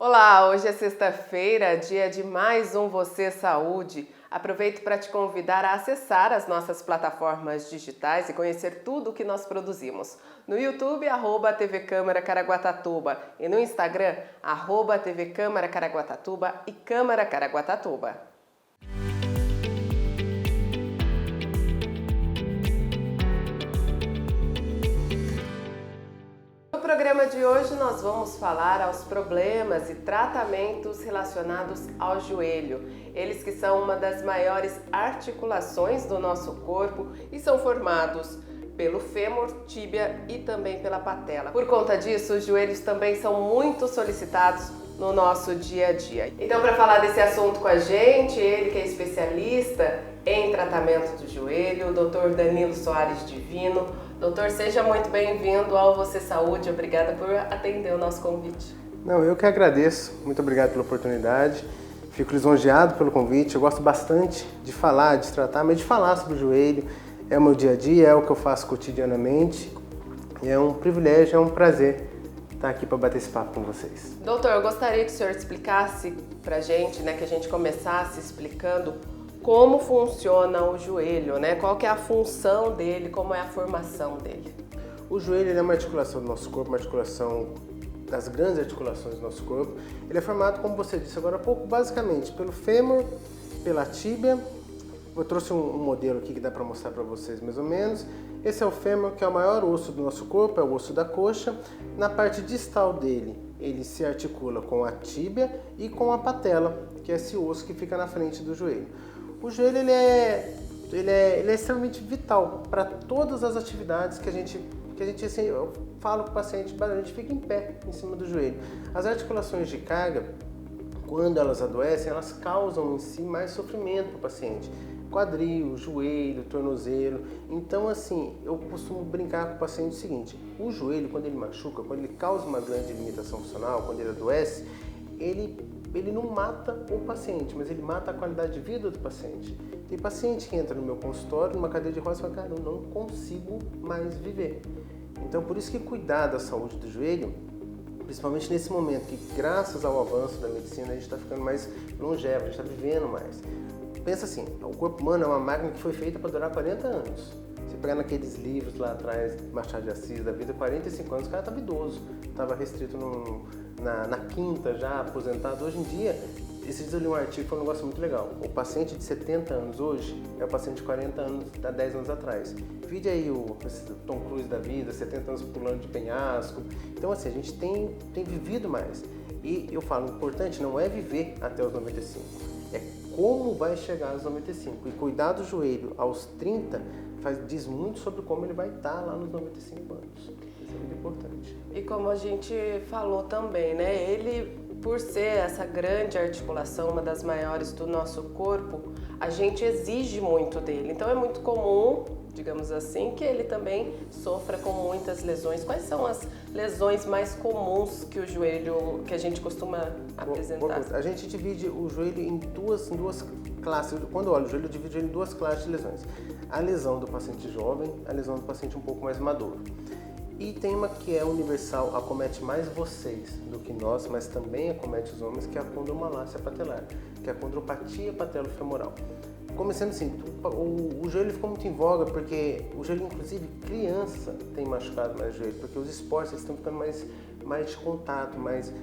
Olá, hoje é sexta-feira, dia de mais um Você Saúde. Aproveito para te convidar a acessar as nossas plataformas digitais e conhecer tudo o que nós produzimos. No YouTube, @TV Câmara Caraguatatuba e no Instagram, @TV Câmara Caraguatatuba e Câmara Caraguatatuba. No programa de hoje nós vamos falar aos problemas e tratamentos relacionados ao joelho. Eles que são uma das maiores articulações do nosso corpo e são formados pelo fêmur, tíbia e também pela patela. Por conta disso, os joelhos também são muito solicitados no nosso dia a dia. Então, para falar desse assunto com a gente, ele que é especialista em tratamento do joelho, o Dr. Danilo Soares Divino. Doutor, seja muito bem-vindo ao Você Saúde. Obrigada por atender o nosso convite. Não, eu que agradeço. Muito obrigado pela oportunidade. Fico lisonjeado pelo convite. Eu gosto bastante de falar, de tratar, mas de falar sobre o joelho. É o meu dia a dia, é o que eu faço cotidianamente. E é um privilégio, é um prazer estar aqui para bater esse papo com vocês. Doutor, eu gostaria que o senhor explicasse pra gente, que a gente começasse explicando como funciona o joelho, qual que é a função dele, como é a formação dele. O joelho é uma articulação do nosso corpo, uma articulação das grandes articulações do nosso corpo. Ele é formado, como você disse agora há pouco, basicamente pelo fêmur, pela tíbia. Eu trouxe um modelo aqui que dá para mostrar para vocês mais ou menos. Esse é o fêmur, que é o maior osso do nosso corpo, é o osso da coxa. Na parte distal dele, ele se articula com a tíbia e com a patela, que é esse osso que fica na frente do joelho. O joelho ele é extremamente vital para todas as atividades que a gente assim, eu falo com o paciente, a gente fica em pé em cima do joelho. As articulações de carga, quando elas adoecem, elas causam em si mais sofrimento para o paciente. Quadril, joelho, tornozelo. Então, assim, eu costumo brincar com o paciente o seguinte: o joelho, quando ele machuca, quando ele causa uma grande limitação funcional, quando ele adoece, ele não mata o paciente, mas ele mata a qualidade de vida do paciente. Tem paciente que entra no meu consultório, numa cadeira de rodas, e fala: cara, eu não consigo mais viver. Então, por isso que cuidar da saúde do joelho, principalmente nesse momento que, graças ao avanço da medicina, a gente está ficando mais longevo, a gente está vivendo mais. Pensa assim, o corpo humano é uma máquina que foi feita para durar 40 anos. Você pegar naqueles livros lá atrás, Machado de Assis, da vida, 45 anos, o cara estava idoso, estava restrito na quinta, já aposentado. Hoje em dia, esses dias eu li um artigo que foi um negócio muito legal. O paciente de 70 anos hoje é o paciente de 40 anos, há 10 anos atrás. Vide aí o Tom Cruise da vida, 70 anos pulando de penhasco. Então, assim, a gente tem vivido mais. E eu falo, o importante não é viver até os 95, é como vai chegar aos 95. E cuidar do joelho aos 30 diz muito sobre como ele vai estar lá nos 95 anos. Isso é muito importante. E como a gente falou também, ele, por ser essa grande articulação, uma das maiores do nosso corpo, a gente exige muito dele. Então é muito comum, digamos assim, que ele também sofra com muitas lesões. Quais são as lesões mais comuns que que a gente costuma apresentar? A gente divide o joelho em duas classes. Quando eu olho o joelho, eu divido ele em duas classes de lesões. A lesão do paciente jovem, a lesão do paciente um pouco mais maduro. E tem uma que é universal, acomete mais vocês do que nós, mas também acomete os homens, que é a condromalácia patelar, que é a condropatia patelofemoral. Começando assim, o joelho ficou muito em voga porque o joelho, inclusive, criança tem machucado mais o joelho, porque os esportes estão ficando mais de contato,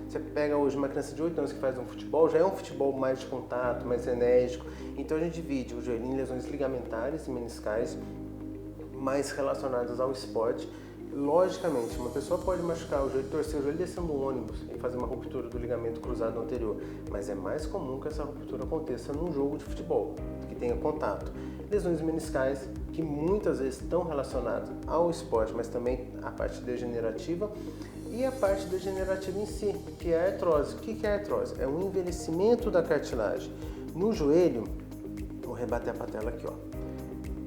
você pega hoje uma criança de 8 anos que faz um futebol, já é um futebol mais de contato, mais enérgico. Então a gente divide o joelho em lesões ligamentares e meniscais, mais relacionadas ao esporte. Logicamente, uma pessoa pode machucar o joelho, torcer o joelho descendo um ônibus e fazer uma ruptura do ligamento cruzado anterior, mas é mais comum que essa ruptura aconteça num jogo de futebol, que tenha contato. Lesões meniscais, que muitas vezes estão relacionadas ao esporte, mas também à parte degenerativa, e a parte degenerativa em si, que é a artrose. O que é a artrose? É um envelhecimento da cartilagem. No joelho, vou rebater a patela aqui, ó.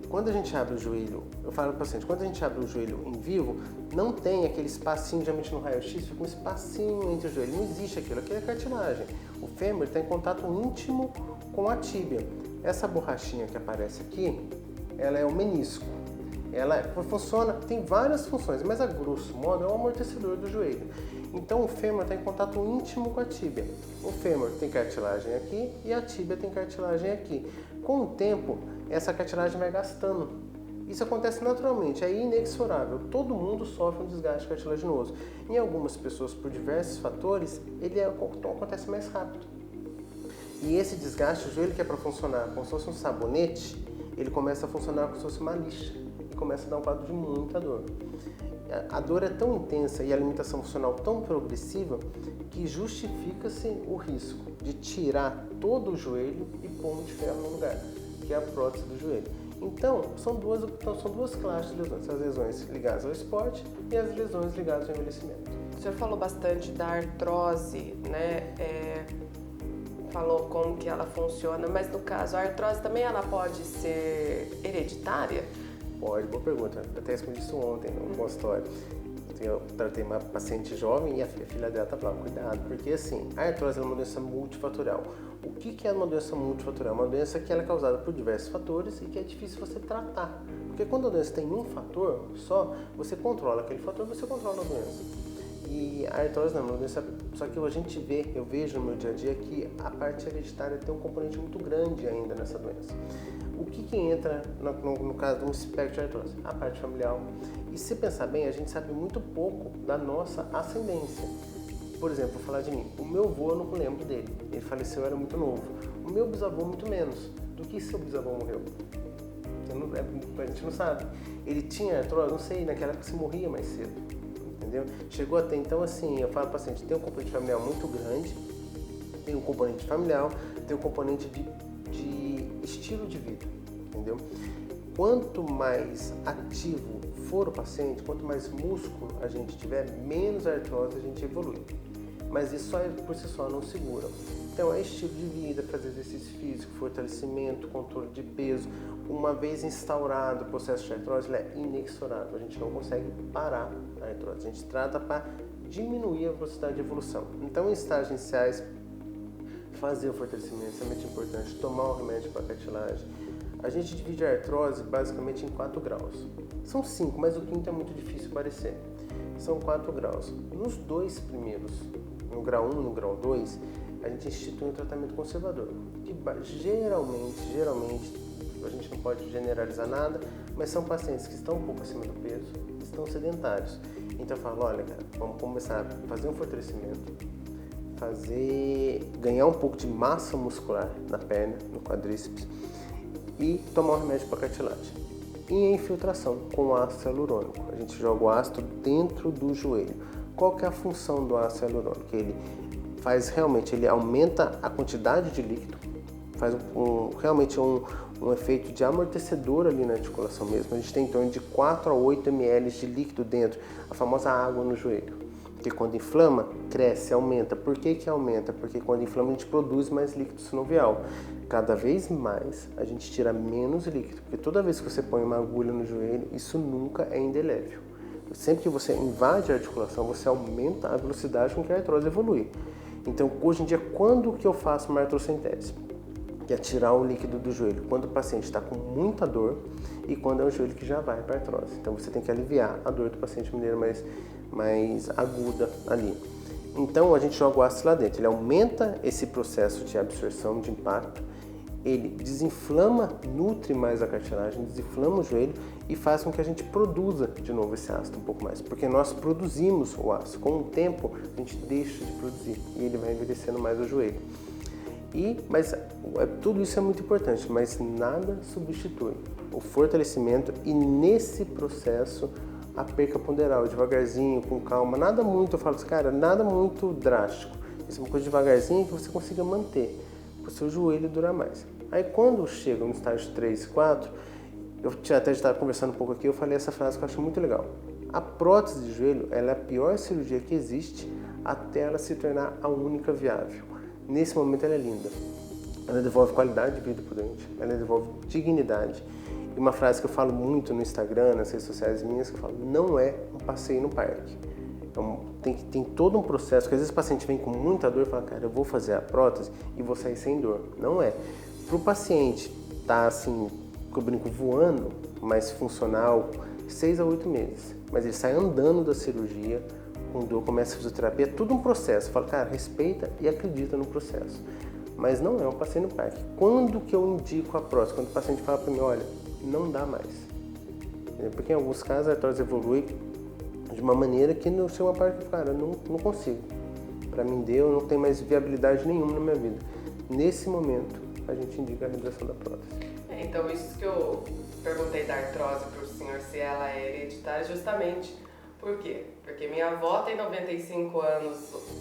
Quando a gente abre o joelho, eu falo para o paciente, quando a gente abre o joelho em vivo, não tem aquele espacinho, geralmente no raio-x, fica um espacinho entre o joelho, não existe aquilo é cartilagem. O fêmur está em contato íntimo com a tíbia. Essa borrachinha que aparece aqui, ela é o menisco. ela funciona, tem várias funções, mas a grosso modo é o amortecedor do joelho. Então o fêmur está em contato íntimo com a tíbia. O fêmur tem cartilagem aqui e a tíbia tem cartilagem aqui. Com o tempo, essa cartilagem vai gastando. Isso acontece naturalmente, é inexorável. Todo mundo sofre um desgaste cartilaginoso. Em algumas pessoas, por diversos fatores, ele acontece mais rápido. E esse desgaste, o joelho que é para funcionar como se fosse um sabonete, ele começa a funcionar como se fosse uma lixa e começa a dar um quadro de muita dor. A dor é tão intensa e a limitação funcional tão progressiva que justifica-se o risco de tirar todo o joelho e pôr um de ferro no lugar, que é a prótese do joelho. Então, são duas classes de lesões, as lesões ligadas ao esporte e as lesões ligadas ao envelhecimento. O senhor falou bastante da artrose, né? Falou como que ela funciona, mas no caso, a artrose também ela pode ser hereditária? Pode, boa pergunta. Até respondi isso ontem no consultório. Eu tratei uma paciente jovem e a filha dela tá falando, cuidado, porque assim, a artrose é uma doença multifatorial. O que é uma doença multifatorial? Uma doença que ela é causada por diversos fatores e que é difícil você tratar. Porque quando a doença tem um fator só, você controla aquele fator, você controla a doença. E a artrose não é uma doença, só que eu vejo no meu dia a dia que a parte hereditária tem um componente muito grande ainda nessa doença. O que entra no caso de um espectro de artrose? A parte familiar. E se pensar bem, a gente sabe muito pouco da nossa ascendência. Por exemplo, vou falar de mim. O meu avô, eu não lembro dele. Ele faleceu, eu era muito novo. O meu bisavô, muito menos. Do que seu bisavô morreu? A gente não sabe. Ele tinha artrose, não sei, naquela época se morria mais cedo. Entendeu? Chegou até, então assim, eu falo para o paciente, tem um componente familiar muito grande, tem um componente familiar, tem um componente de estilo de vida, entendeu? Quanto mais ativo for o paciente, quanto mais músculo a gente tiver, menos artrose a gente evolui. Mas isso por si só não segura. Então é estilo de vida, fazer exercício físico, fortalecimento, controle de peso. Uma vez instaurado o processo de artrose, ele é inexorável. A gente não consegue parar a artrose. A gente trata para diminuir a velocidade de evolução. Então, em estágios iniciais, fazer o fortalecimento é extremamente importante. Tomar o remédio para cartilagem. A gente divide a artrose basicamente em 4 graus. São 5, mas o quinto é muito difícil parecer. São 4 graus. Nos 2 primeiros, no grau 1 e no grau 2, a gente institui um tratamento conservador, que geralmente, a gente não pode generalizar nada, mas são pacientes que estão um pouco acima do peso, estão sedentários. Então eu falo, olha cara, vamos começar a fazer um fortalecimento, ganhar um pouco de massa muscular na perna, no quadríceps e tomar um remédio para cartilagem. E a infiltração com ácido hialurônico. A gente joga o ácido dentro do joelho. Qual que é a função do ácido hialurônico? Ele aumenta a quantidade de líquido, faz realmente um efeito de amortecedor ali na articulação mesmo. A gente tem em torno de 4 a 8 ml de líquido dentro, a famosa água no joelho. Porque quando inflama, cresce, aumenta. Por que aumenta? Porque quando inflama a gente produz mais líquido sinovial. Cada vez mais a gente tira menos líquido, porque toda vez que você põe uma agulha no joelho, isso nunca é indelével. Sempre que você invade a articulação, você aumenta a velocidade com que a artrose evolui. Então, hoje em dia, quando que eu faço uma artrocentese? Que é tirar o líquido do joelho, quando o paciente está com muita dor e quando é o joelho que já vai para a artrose. Então, você tem que aliviar a dor do paciente de maneira mais aguda ali. Então, a gente joga o ácido lá dentro, ele aumenta esse processo de absorção, de impacto, ele desinflama, nutre mais a cartilagem, desinflama o joelho e faz com que a gente produza de novo esse ácido um pouco mais, porque nós produzimos o ácido. Com o tempo, a gente deixa de produzir e ele vai envelhecendo mais o joelho. Mas tudo isso é muito importante, mas nada substitui o fortalecimento e nesse processo a perca ponderal, devagarzinho, com calma, nada muito, eu falo assim, cara, nada muito drástico. Isso é uma coisa devagarzinho que você consiga manter, para o seu joelho durar mais. Aí quando chega no estágio 3, 4, eu até estava conversando um pouco aqui, eu falei essa frase que eu acho muito legal. A prótese de joelho ela é a pior cirurgia que existe até ela se tornar a única viável. Nesse momento ela é linda. Ela devolve qualidade de vida para o doente, ela devolve dignidade. E uma frase que eu falo muito no Instagram, nas redes sociais minhas, que eu falo, não é um passeio no parque. Então, tem todo um processo, que às vezes o paciente vem com muita dor e fala, cara, eu vou fazer a prótese e vou sair sem dor. Não é. Para o paciente estar assim, que eu brinco, voando, mais funcional, 6 a 8 meses. Mas ele sai andando da cirurgia, com dor, começa a fisioterapia, é tudo um processo. Eu falo, cara, respeita e acredita no processo. Mas não é um passeio no parque. Quando que eu indico a prótese? Quando o paciente fala para mim, olha, não dá mais. Porque em alguns casos a artrose evolui de uma maneira que não chega uma parte que, cara, eu não consigo. Para mim deu, não tem mais viabilidade nenhuma na minha vida. Nesse momento, a gente indica a realização da prótese. Então isso que eu perguntei da artrose para o senhor, se ela é hereditária, justamente. Por quê? Porque minha avó tem 95 anos,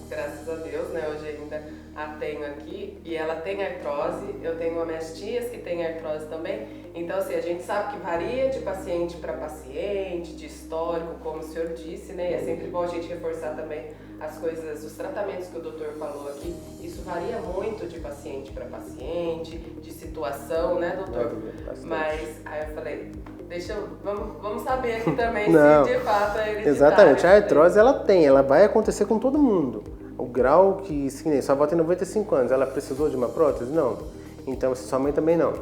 graças a Deus, né? Hoje ainda a tenho aqui, e ela tem artrose. Eu tenho minhas tias que têm artrose também. Então, assim, a gente sabe que varia de paciente para paciente, de histórico, como o senhor disse, né? E é sempre bom a gente reforçar também as coisas, os tratamentos que o doutor falou aqui. Isso varia muito de paciente para paciente, de situação, né, doutor? Mas, aí eu falei, vamos saber aqui também se de fato é hereditário. Exatamente, a artrose ela vai acontecer com todo mundo. O grau que, sua avó tem 95 anos, ela precisou de uma prótese? Não. Então, sua mãe também não.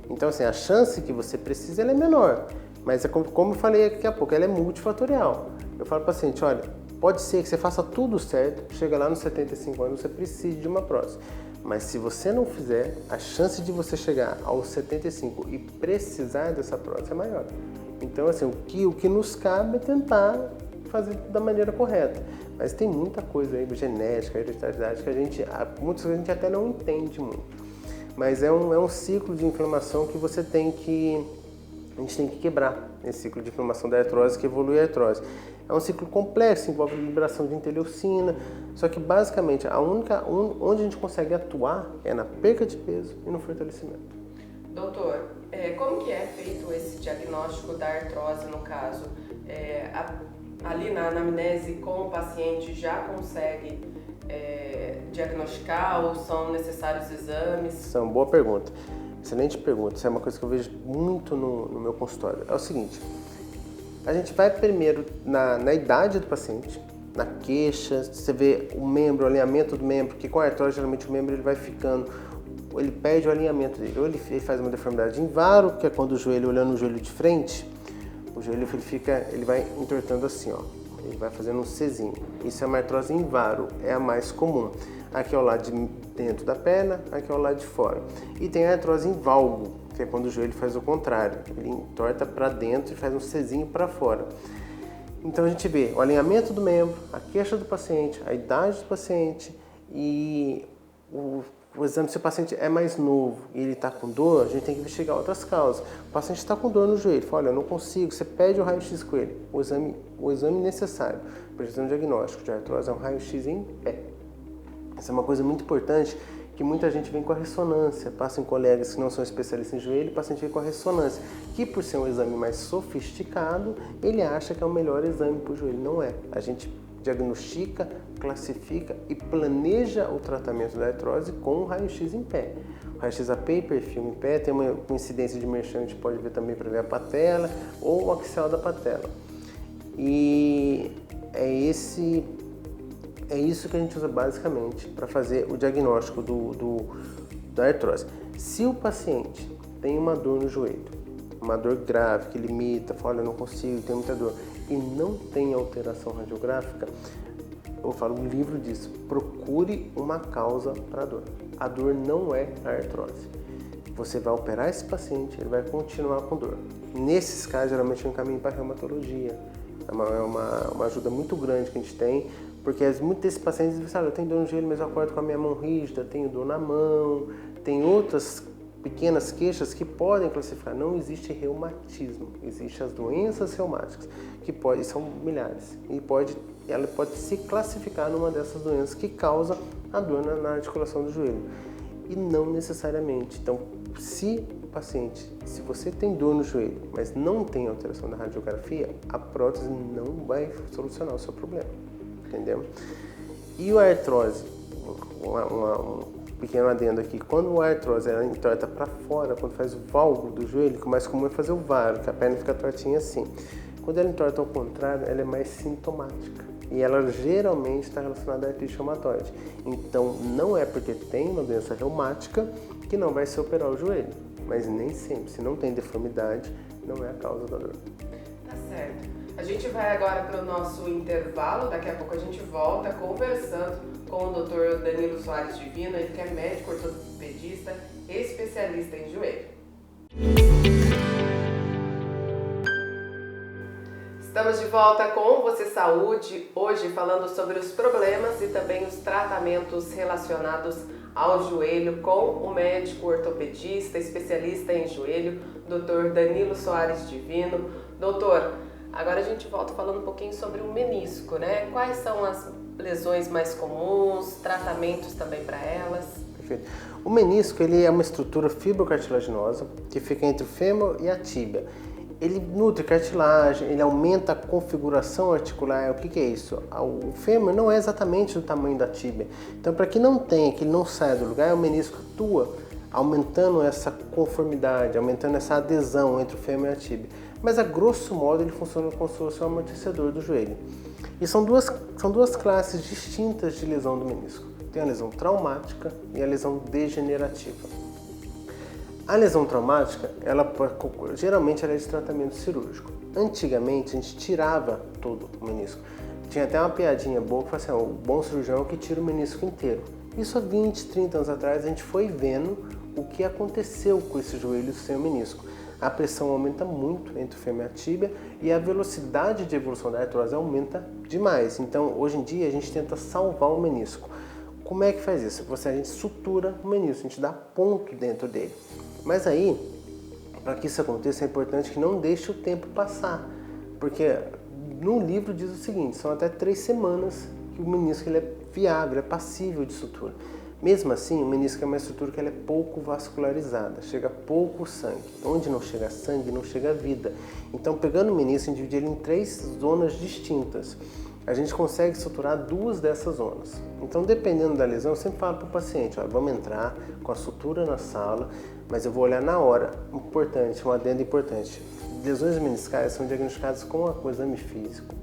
Então, assim, a chance que você precisa ela é menor. Mas, como eu falei daqui a pouco, ela é multifatorial. Eu falo para o paciente, olha, pode ser que você faça tudo certo, chega lá nos 75 anos, você precise de uma prótese. Mas se você não fizer, a chance de você chegar aos 75 e precisar dessa prótese é maior. Então, assim, o que nos cabe é tentar fazer da maneira correta. Mas tem muita coisa aí, genética, hereditariedade, que muitas vezes a gente até não entende muito. Mas é um ciclo de inflamação que a gente tem que quebrar, esse ciclo de inflamação da artrose, que evolui a artrose. É um ciclo complexo, envolve liberação de interleucina, só que basicamente onde a gente consegue atuar é na perca de peso e no fortalecimento. Doutor, como que é feito esse diagnóstico da artrose no caso? Ali na anamnese com o paciente já consegue diagnosticar ou são necessários exames? Boa pergunta, excelente pergunta, isso é uma coisa que eu vejo muito no meu consultório. É o seguinte, a gente vai primeiro na idade do paciente, na queixa, você vê o membro, o alinhamento do membro, porque com a artrose geralmente o membro ele vai ficando, ele perde o alinhamento dele, ou ele faz uma deformidade em varo, que é quando o joelho, olhando o joelho de frente, o joelho ele vai entortando assim, ó, ele vai fazendo um Czinho. Isso é uma artrose em varo, é a mais comum. Aqui é o lado de dentro da perna, aqui é o lado de fora. E tem a artrose em valgo, que é quando o joelho faz o contrário, ele entorta para dentro e faz um Czinho para fora. Então a gente vê o alinhamento do membro, a queixa do paciente, a idade do paciente e o exame. Se o paciente é mais novo e ele está com dor, a gente tem que investigar outras causas. O paciente está com dor no joelho, fala, olha, eu não consigo, você pede o raio-x com ele. O exame necessário para fazer um diagnóstico de artrose é um raio-x em pé. Essa é uma coisa muito importante, que muita gente vem com a ressonância, passa em colegas que não são especialistas em joelho, o paciente vem com a ressonância, que por ser um exame mais sofisticado, ele acha que é o melhor exame para o joelho. Não é. A gente diagnostica, classifica e planeja o tratamento da artrose com o raio-x em pé. O raio-x AP e perfil em pé, tem uma incidência de merchan, a gente pode ver também para ver a patela ou o axial da patela. E é isso que a gente usa basicamente para fazer o diagnóstico da artrose. Se o paciente tem uma dor no joelho, uma dor grave que limita, fala, olha, eu não consigo, tenho muita dor, e não tem alteração radiográfica, eu falo um livro disso, procure uma causa para a dor. A dor não é a artrose. Você vai operar esse paciente, ele vai continuar com dor. Nesses casos, geralmente eu encaminho para a reumatologia. É uma ajuda muito grande que a gente tem, porque muitos desses pacientes dizem, eu tenho dor no joelho, mas eu acordo com a minha mão rígida, tenho dor na mão, tem outras pequenas queixas que podem classificar. Não existe reumatismo, existem as doenças reumáticas, que são milhares, e ela pode se classificar numa dessas doenças que causa a dor na articulação do joelho. E não necessariamente. Então, se você tem dor no joelho, mas não tem alteração da radiografia, a prótese não vai solucionar o seu problema, entendeu? E a artrose, um pequeno adendo aqui, quando a artrose ela entorta para fora, quando faz o valgo do joelho, o mais comum é fazer o varo, que a perna fica tortinha assim. Quando ela entorta ao contrário, ela é mais sintomática. E ela geralmente está relacionada à artrite reumatoide. Então, não é porque tem uma doença reumática que não vai se operar o joelho. mas nem sempre. Se não tem deformidade, não é a causa da dor. Tá certo. A gente vai agora para o nosso intervalo, daqui a pouco a gente volta conversando com o Dr. Danilo Soares Divino, ele que é médico ortopedista, especialista em joelho. Estamos de volta com Você Saúde, hoje falando sobre os problemas e também os tratamentos relacionados ao joelho com o médico ortopedista, especialista em joelho, Dr. Danilo Soares Divino. Doutor, agora a gente volta falando um pouquinho sobre o menisco, né? Quais são as lesões mais comuns, tratamentos também para elas? Perfeito. O menisco ele é uma estrutura fibrocartilaginosa que fica entre o fêmur e a tíbia. Ele nutre cartilagem, ele aumenta a configuração articular. O que é isso? O fêmur não é exatamente do tamanho da tíbia. Então, para que não tenha, que ele não saia do lugar, o menisco atua aumentando essa conformidade, aumentando essa adesão entre o fêmur e a tíbia. Mas, a grosso modo, ele funciona como se fosse um amortecedor do joelho. E são duas classes distintas de lesão do menisco. Tem a lesão traumática e a lesão degenerativa. A lesão traumática, geralmente ela é de tratamento cirúrgico. Antigamente a gente tirava todo o menisco. Tinha até uma piadinha boa que falava assim, o bom cirurgião é o que tira o menisco inteiro. Isso há 20, 30 anos atrás a gente foi vendo o que aconteceu com esse joelho sem o menisco. A pressão aumenta muito entre o fêmur e a tíbia e a velocidade de evolução da artrose aumenta demais. Então hoje em dia a gente tenta salvar o menisco. Como é que faz isso? A gente sutura o menisco, a gente dá ponto dentro dele. Mas aí, para que isso aconteça, é importante que não deixe o tempo passar, porque no livro diz o seguinte, são até 3 semanas que o menisco ele é viável, é passível de sutura. Mesmo assim, o menisco é uma estrutura que ela é pouco vascularizada, chega pouco sangue. Onde não chega sangue, não chega vida. Então, pegando o menisco, a gente divide ele em 3 zonas distintas. A gente consegue suturar 2 dessas zonas. Então, dependendo da lesão, eu sempre falo para o paciente, vamos entrar com a sutura na sala, mas eu vou olhar na hora. Importante, um adendo importante. Lesões meniscais são diagnosticadas com o exame físico.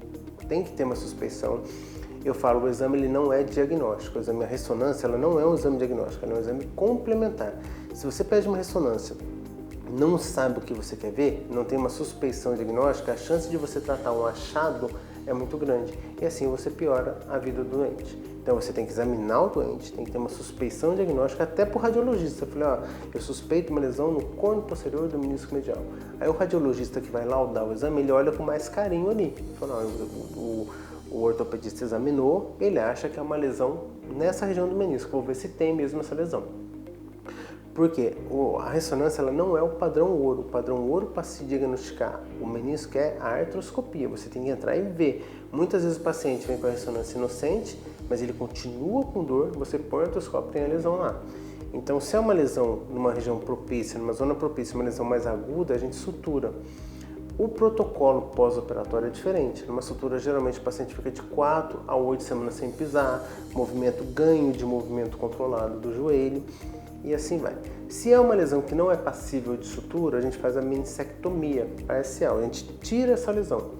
Tem que ter uma suspeição. Eu falo, o exame ele não é diagnóstico. O exame, a ressonância, ela não é um exame diagnóstico, ela é um exame complementar. Se você pede uma ressonância, não sabe o que você quer ver, não tem uma suspeição diagnóstica, a chance de você tratar um achado é muito grande. E assim você piora a vida do doente. Então você tem que examinar o doente, tem que ter uma suspeição diagnóstica até para o radiologista. Eu falei, eu suspeito uma lesão no corno posterior do menisco medial. Aí o radiologista que vai laudar o exame, ele olha com mais carinho ali. Ele fala, o ortopedista examinou, ele acha que é uma lesão nessa região do menisco. Vou ver se tem mesmo essa lesão. Porque a ressonância ela não é o padrão ouro. O padrão ouro para se diagnosticar o menisco é a artroscopia. Você tem que entrar e ver. Muitas vezes o paciente vem com a ressonância inocente, mas ele continua com dor, você põe o artroscópio e tem a lesão lá. Então, se é uma lesão numa região propícia, numa zona propícia, uma lesão mais aguda, a gente sutura. O protocolo pós-operatório é diferente. Numa sutura, geralmente o paciente fica de 4 a 8 semanas sem pisar, ganho de movimento controlado do joelho. E assim vai. Se é uma lesão que não é passível de sutura, a gente faz a meniscectomia parcial. A gente tira essa lesão.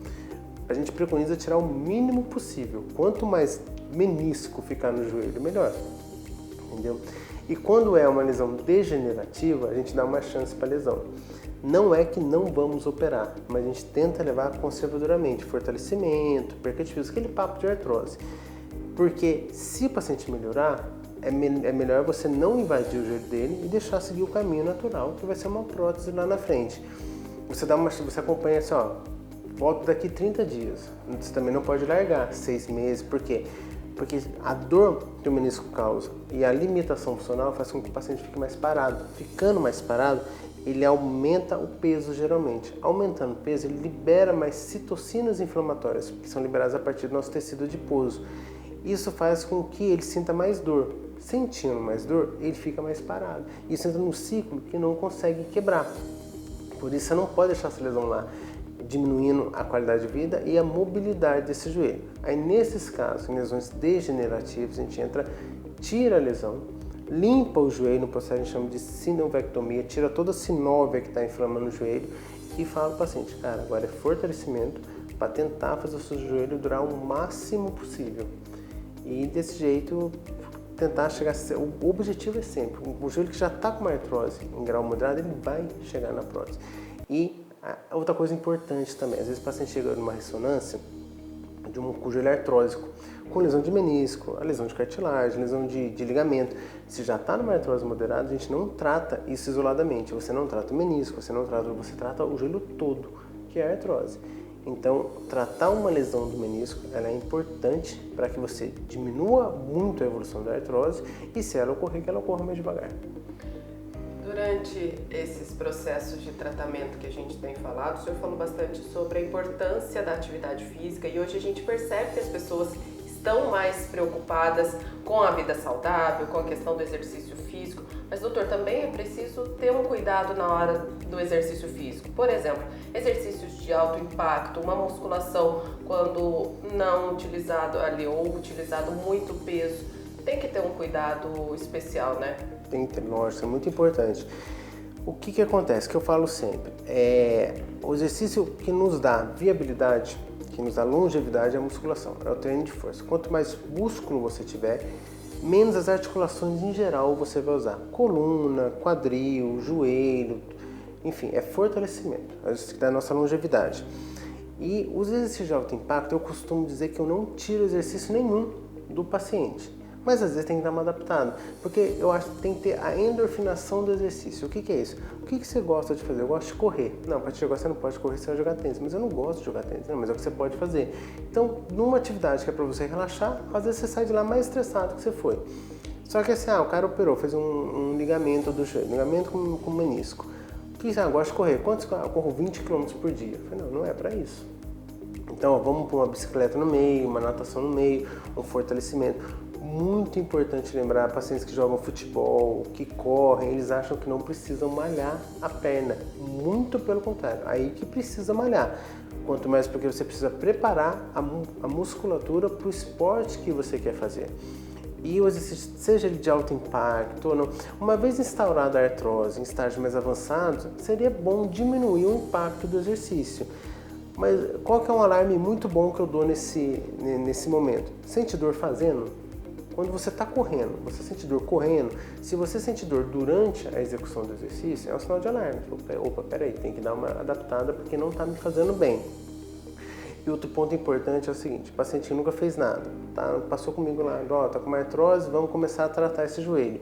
A gente preconiza tirar o mínimo possível. Quanto mais menisco ficar no joelho, melhor. Entendeu? E quando é uma lesão degenerativa, a gente dá uma chance para a lesão. Não é que não vamos operar, mas a gente tenta levar conservadoramente. Fortalecimento, perca de peso, aquele papo de artrose. Porque se o paciente melhorar, é melhor você não invadir o joelho dele e deixar seguir o caminho natural, que vai ser uma prótese lá na frente. Você acompanha assim, volta daqui 30 dias. Você também não pode largar 6 meses, por quê? Porque a dor que o menisco causa e a limitação funcional faz com que o paciente fique mais parado. Ficando mais parado, ele aumenta o peso geralmente. Aumentando o peso, ele libera mais citocinas inflamatórias, que são liberadas a partir do nosso tecido adiposo. Isso faz com que ele sinta mais dor. Sentindo mais dor, ele fica mais parado. Isso entra num ciclo que não consegue quebrar. Por isso você não pode deixar essa lesão lá, diminuindo a qualidade de vida e a mobilidade desse joelho. Aí nesses casos, em lesões degenerativas, a gente tira a lesão, limpa o joelho, no processo a gente chama de sinovectomia, tira toda a sinóvia que está inflamando o joelho e fala para o paciente, cara, agora é fortalecimento para tentar fazer o seu joelho durar o máximo possível. E desse jeito tentar chegar... O objetivo é sempre, o joelho que já está com uma artrose em grau moderado, ele vai chegar na prótese. E outra coisa importante também, às vezes o paciente chega numa ressonância com o joelho artrósico, com lesão de menisco, a lesão de cartilagem, lesão de ligamento. Se já está numa artrose moderada, a gente não trata isso isoladamente. Você não trata o menisco, você trata o joelho todo, que é a artrose. Então, tratar uma lesão do menisco, ela é importante para que você diminua muito a evolução da artrose e, se ela ocorrer, que ela ocorra mais devagar. Durante esses processos de tratamento que a gente tem falado, o senhor falou bastante sobre a importância da atividade física e hoje a gente percebe que as pessoas estão mais preocupadas com a vida saudável, com a questão do exercício físico, mas doutor, também é preciso ter um cuidado na hora do exercício físico. Por exemplo, exercícios de alto impacto, uma musculação quando não utilizado ali ou utilizado muito peso, tem que ter um cuidado especial, né? Tem que ter, lógico, é muito importante. O que acontece? Que eu falo sempre, o exercício que nos dá viabilidade, que nos dá longevidade é a musculação, é o treino de força. Quanto mais músculo você tiver, menos as articulações em geral você vai usar. Coluna, quadril, joelho, enfim, é fortalecimento, é isso que dá a nossa longevidade. E os exercícios de alto impacto, eu costumo dizer que eu não tiro exercício nenhum do paciente. Mas às vezes tem que dar uma adaptada, porque eu acho que tem que ter a endorfinação do exercício. O que é isso? O que você gosta de fazer? Eu gosto de correr. Não, para te jogar você não pode correr, você vai jogar tênis. Mas eu não gosto de jogar tênis. Não, mas é o que você pode fazer. Então, numa atividade que é para você relaxar, às vezes você sai de lá mais estressado que você foi. Só que assim, o cara operou, fez um ligamento do joelho, ligamento com menisco. O que eu gosto de correr? Quantos? Eu corro 20 km por dia. Eu falei, não é para isso. Então, vamos pôr uma bicicleta no meio, uma natação no meio, um fortalecimento. Muito importante lembrar, pacientes que jogam futebol, que correm, eles acham que não precisam malhar a perna. Muito pelo contrário, aí que precisa malhar. Quanto mais porque você precisa preparar a musculatura para o esporte que você quer fazer. E o exercício, seja ele de alto impacto ou não, uma vez instaurada a artrose em estágio mais avançado, seria bom diminuir o impacto do exercício. Mas qual que é um alarme muito bom que eu dou nesse momento? Sente dor fazendo? Quando você está correndo, você sente dor correndo, se você sente dor durante a execução do exercício, é um sinal de alarme. Opa, peraí, tem que dar uma adaptada porque não está me fazendo bem. E outro ponto importante é o seguinte, o paciente nunca fez nada, tá? Passou comigo lá, tá com uma artrose, vamos começar a tratar esse joelho.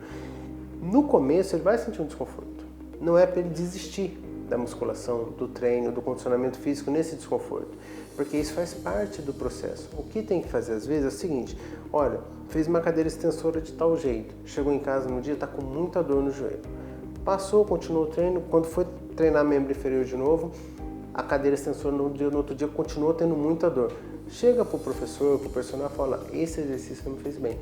No começo ele vai sentir um desconforto, não é para ele desistir da musculação, do treino, do condicionamento físico nesse desconforto, porque isso faz parte do processo. O que tem que fazer às vezes é o seguinte, olha, fez uma cadeira extensora de tal jeito, chegou em casa no dia, está com muita dor no joelho. Passou, continuou o treino, quando foi treinar membro inferior de novo, a cadeira extensora no outro dia continuou tendo muita dor. Chega para o professor, para o personal e fala, esse exercício não me fez bem.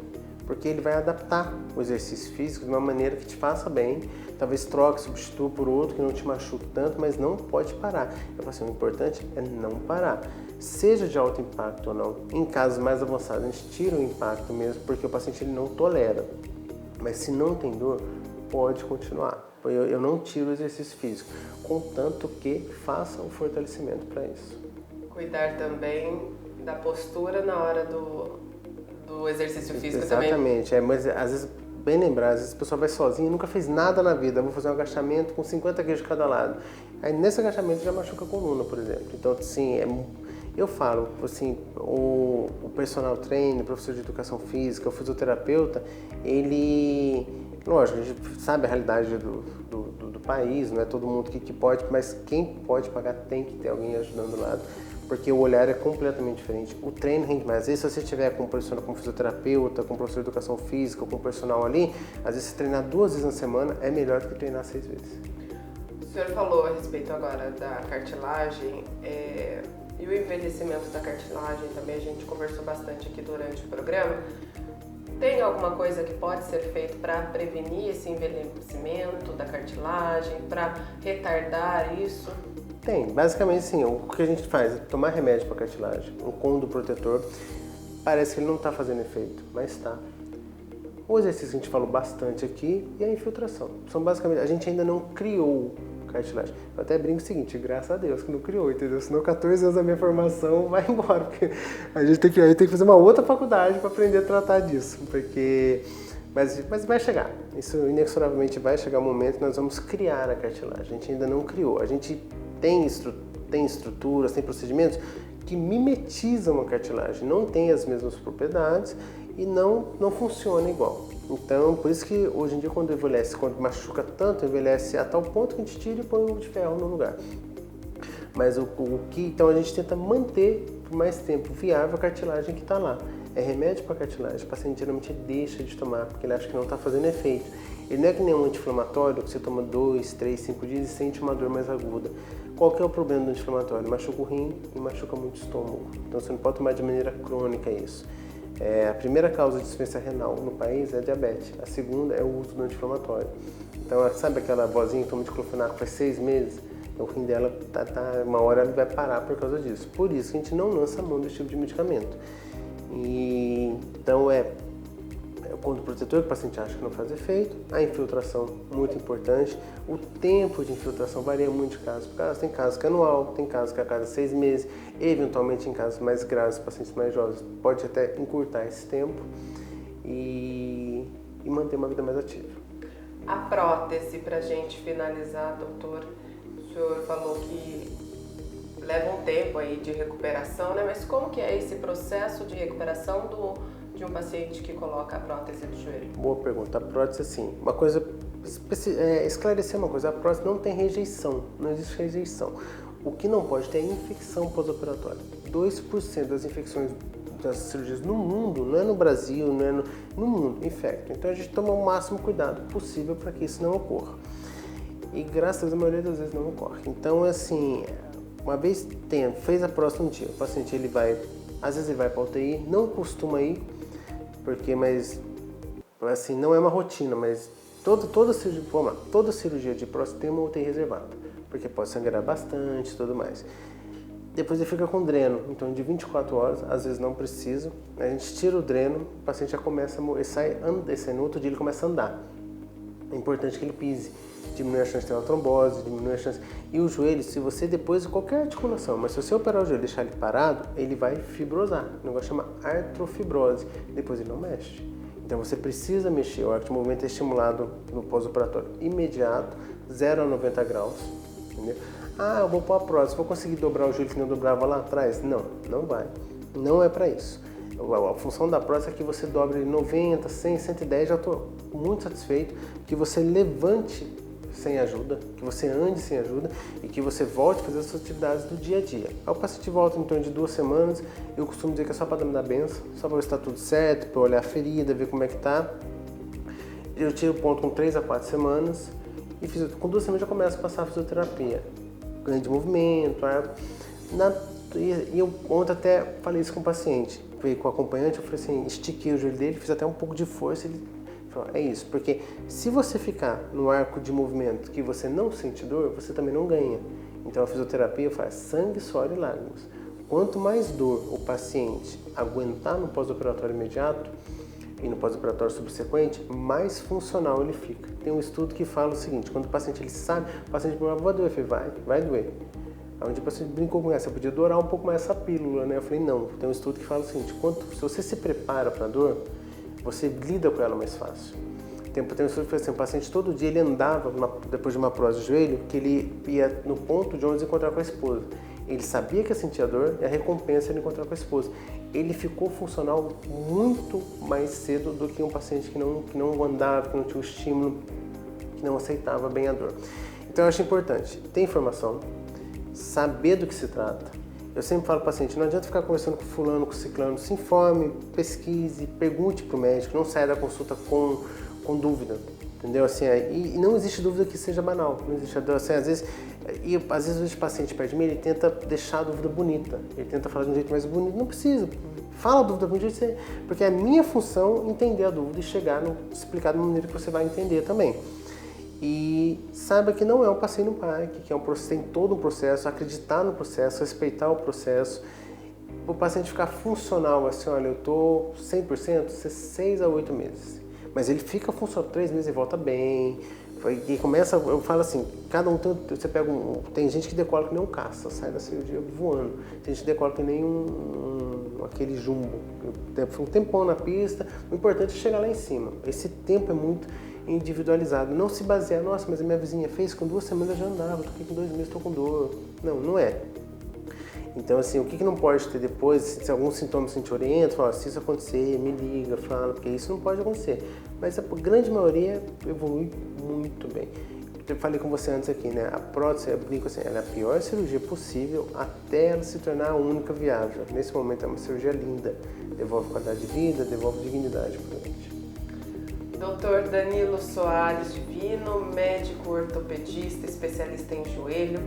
Porque ele vai adaptar o exercício físico de uma maneira que te faça bem, talvez troque, substitua por outro que não te machuque tanto, mas não pode parar. Eu falo assim, o importante é não parar. Seja de alto impacto ou não, em casos mais avançados a gente tira o impacto mesmo, porque o paciente ele não tolera. Mas se não tem dor, pode continuar. Eu não tiro o exercício físico, contanto que faça o fortalecimento para isso. Cuidar também da postura na hora do exercício físico. Exatamente, também. Mas às vezes, bem lembrar, às vezes a pessoa vai sozinha, nunca fez nada na vida, vou fazer um agachamento com 50 quilos de cada lado. Aí nesse agachamento já machuca a coluna, por exemplo. Então, assim, eu falo, assim, o personal trainer, o professor de educação física, o fisioterapeuta, ele, lógico, a gente sabe a realidade do país, não é todo mundo que pode, mas quem pode pagar tem que ter alguém ajudando do lado, porque o olhar é completamente diferente. O treino rende mais. Às vezes, se você estiver com um professor, com um fisioterapeuta, com um professor de educação física, com um personal ali, às vezes, se treinar 2 vezes na semana é melhor do que treinar 6 vezes. O senhor falou a respeito agora da cartilagem e o envelhecimento da cartilagem também, a gente conversou bastante aqui durante o programa. Tem alguma coisa que pode ser feito para prevenir esse envelhecimento da cartilagem, para retardar isso? Tem, basicamente sim, o que a gente faz é tomar remédio para cartilagem, um cômodo protetor, parece que ele não está fazendo efeito, mas está. O exercício que a gente falou bastante aqui e a infiltração. São basicamente, a gente ainda não criou cartilagem. Eu até brinco o seguinte, graças a Deus que não criou, entendeu? Senão 14 anos da minha formação vai embora, porque a gente tem que fazer uma outra faculdade para aprender a tratar disso, porque Mas vai chegar. Isso inexoravelmente vai chegar um momento que nós vamos criar a cartilagem. A gente ainda não criou. A gente tem estruturas, tem procedimentos que mimetizam a cartilagem. Não tem as mesmas propriedades e não funciona igual. Então, por isso que hoje em dia quando envelhece, quando machuca tanto, envelhece a tal ponto que a gente tira e põe um de ferro no lugar. Mas então a gente tenta manter por mais tempo viável a cartilagem que está lá. É remédio para cartilagem, o paciente geralmente deixa de tomar porque ele acha que não está fazendo efeito. Ele não é que nem um anti-inflamatório que você toma 2, 3, 5 dias e sente uma dor mais aguda. Qual que é o problema do anti-inflamatório? Machuca o rim e machuca muito o estômago. Então você não pode tomar de maneira crônica isso. A primeira causa de insuficiência renal no país é a diabetes. A segunda é o uso do anti-inflamatório. Então, sabe aquela vozinha que toma diclofenaco faz 6 meses? O rim dela, uma hora ela vai parar por causa disso. Por isso que a gente não lança a mão desse tipo de medicamento. Então, o conto protetor que o paciente acha que não faz efeito, a infiltração, muito importante. O tempo de infiltração varia muito de caso para caso. Tem casos que é anual, tem casos que é a cada 6 meses. Eventualmente, em casos mais graves, pacientes mais jovens, pode até encurtar esse tempo e manter uma vida mais ativa. A prótese, para a gente finalizar, doutor, o senhor falou que leva um tempo aí de recuperação, né? Mas como que é esse processo de recuperação de um paciente que coloca a prótese do joelho? Boa pergunta. A prótese, assim, uma coisa, esclarecer uma coisa, a prótese não tem rejeição, não existe rejeição. O que não pode ter é infecção pós-operatória. 2% das infecções das cirurgias no mundo, não é no Brasil, não é no mundo, infectam. Então a gente toma o máximo cuidado possível para que isso não ocorra. E graças a Deus, a maioria das vezes não ocorre. Então, assim, uma vez fez a prótese um dia, o paciente às vezes ele vai para a UTI, não costuma ir, mas assim, não é uma rotina, mas toda cirurgia de prótese tem uma UTI reservada, porque pode sangrar bastante e tudo mais. Depois ele fica com dreno, então de 24 horas, às vezes não precisa, a gente tira o dreno, o paciente já começa ele sai no outro dia ele começa a andar. É importante que ele pise, diminui a chance de ter uma trombose, diminui a chance. E o joelho, se você depois de qualquer articulação, mas se você operar o joelho e deixar ele parado, ele vai fibrosar. O negócio chama artrofibrose. Depois ele não mexe. Então você precisa mexer. O arco de movimento é estimulado no pós-operatório imediato, 0 a 90 graus. Entendeu? Eu vou pôr a prótese, vou conseguir dobrar o joelho que não dobrava lá atrás? Não, não vai. Não é para isso. A função da prótese é que você dobre 90, 100, 110, já estou muito satisfeito, que você levante sem ajuda, que você ande sem ajuda e que você volte a fazer as suas atividades do dia a dia. Aí o paciente volta em torno de 2 semanas, eu costumo dizer que é só para dar a benção, só para ver se está tudo certo, para olhar a ferida, ver como é que está. Eu tiro o ponto com 3 a 4 semanas e com 2 semanas já começo a passar a fisioterapia. Ganho de movimento, e eu ontem até falei isso com o paciente, veio com o acompanhante, eu falei assim, estiquei o joelho dele, fiz até um pouco de força, ele falou, é isso, porque se você ficar no arco de movimento que você não sente dor, você também não ganha. Então a fisioterapia faz sangue, suor e lágrimas. Quanto mais dor o paciente aguentar no pós-operatório imediato e no pós-operatório subsequente, mais funcional ele fica. Tem um estudo que fala o seguinte, quando o paciente ele sabe, o paciente pergunta, vai doer? Eu falei, vai doer. Aí o paciente brincou com essa, eu podia dourar um pouco mais essa pílula, né? Eu falei, não, tem um estudo que fala o seguinte, se você se prepara para a dor, você lida com ela mais fácil. Tem um estudo que fala assim, o paciente todo dia ele andava, depois de uma prótese de joelho, que ele ia no ponto de onde encontrar com a esposa. Ele sabia que ia sentir a dor e a recompensa era encontrar com a esposa. Ele ficou funcional muito mais cedo do que um paciente que não andava, que não tinha o estímulo, que não aceitava bem a dor. Então eu acho importante ter informação, saber do que se trata. Eu sempre falo para o paciente, não adianta ficar conversando com fulano, com ciclano, se informe, pesquise, pergunte para o médico, não saia da consulta com dúvida, entendeu? Assim, e não existe dúvida que seja banal, não existe, assim, às vezes o paciente perto de mim, ele tenta deixar a dúvida bonita, ele tenta falar de um jeito mais bonito, não precisa, fala a dúvida bonita, porque é a minha função entender a dúvida e explicar de uma maneira que você vai entender também. E saiba que não é um passeio no parque, que tem todo um processo, acreditar no processo, respeitar o processo, para o paciente ficar funcional, assim, olha, eu estou 100%, 6 a 8 meses. Mas ele fica funcional 3 meses e volta bem, E começa, eu falo assim, cada um tem, você pega tem gente que decola que nem um caça, sai da cirurgia voando. Tem gente que decola que nem aquele jumbo. Foi um tempão na pista, o importante é chegar lá em cima. Esse tempo é muito individualizado. Não se basear, nossa, mas a minha vizinha fez, com 2 semanas eu já andava, tô aqui com 2 meses, tô com dor. Não, não é. Então, assim, o que não pode ter depois, se algum sintoma se te orienta, fala, se isso acontecer, me liga, fala, porque isso não pode acontecer. Mas a grande maioria evolui muito bem. Eu falei com você antes aqui, né? A prótese, eu brinco assim, ela é a pior cirurgia possível até ela se tornar a única viável. Nesse momento é uma cirurgia linda, devolve qualidade de vida, devolve dignidade para a gente. Dr. Danilo Soares Divino, médico ortopedista, especialista em joelho,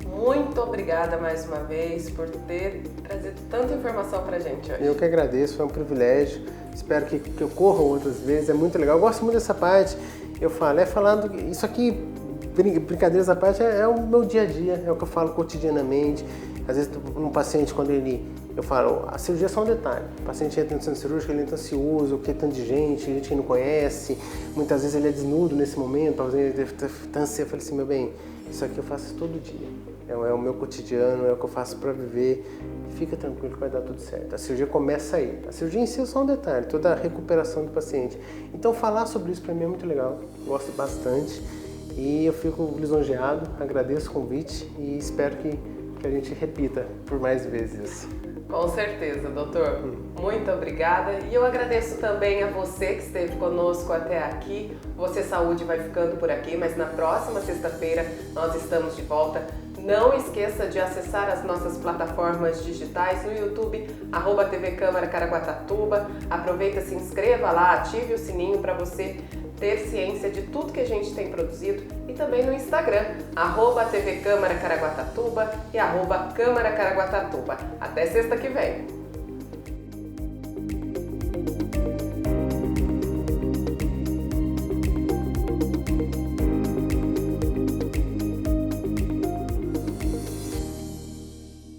muito obrigada mais uma vez por ter trazido tanta informação pra gente hoje. Eu que agradeço, foi um privilégio. Espero que ocorram outras vezes, é muito legal. Eu gosto muito dessa parte. Eu falo, falando, isso aqui, brincadeiras à parte, é o meu dia a dia, é o que eu falo cotidianamente. Às vezes, um paciente, quando eu falo, a cirurgia é só um detalhe. O paciente entra no centro cirúrgico, ele entra ansioso, porque tem tanto de gente que não conhece. Muitas vezes ele é desnudo nesse momento, talvez ele deve estar ansioso. Eu falei assim, meu bem, isso aqui eu faço todo dia. É o meu cotidiano, é o que eu faço para viver. Fica tranquilo que vai dar tudo certo. A cirurgia começa aí. A cirurgia em si é só um detalhe, toda a recuperação do paciente. Então falar sobre isso para mim é muito legal, gosto bastante. E eu fico lisonjeado, agradeço o convite e espero que a gente repita por mais vezes. Com certeza, doutor. Muito obrigada. E eu agradeço também a você que esteve conosco até aqui. Você Saúde vai ficando por aqui, mas na próxima sexta-feira nós estamos de volta. Não esqueça de acessar as nossas plataformas digitais no YouTube, @TV Câmara Caraguatatuba. Aproveita, se inscreva lá, ative o sininho para você ter ciência de tudo que a gente tem produzido e também no Instagram, @TV Câmara Caraguatatuba e @Câmara Caraguatatuba. Até sexta que vem!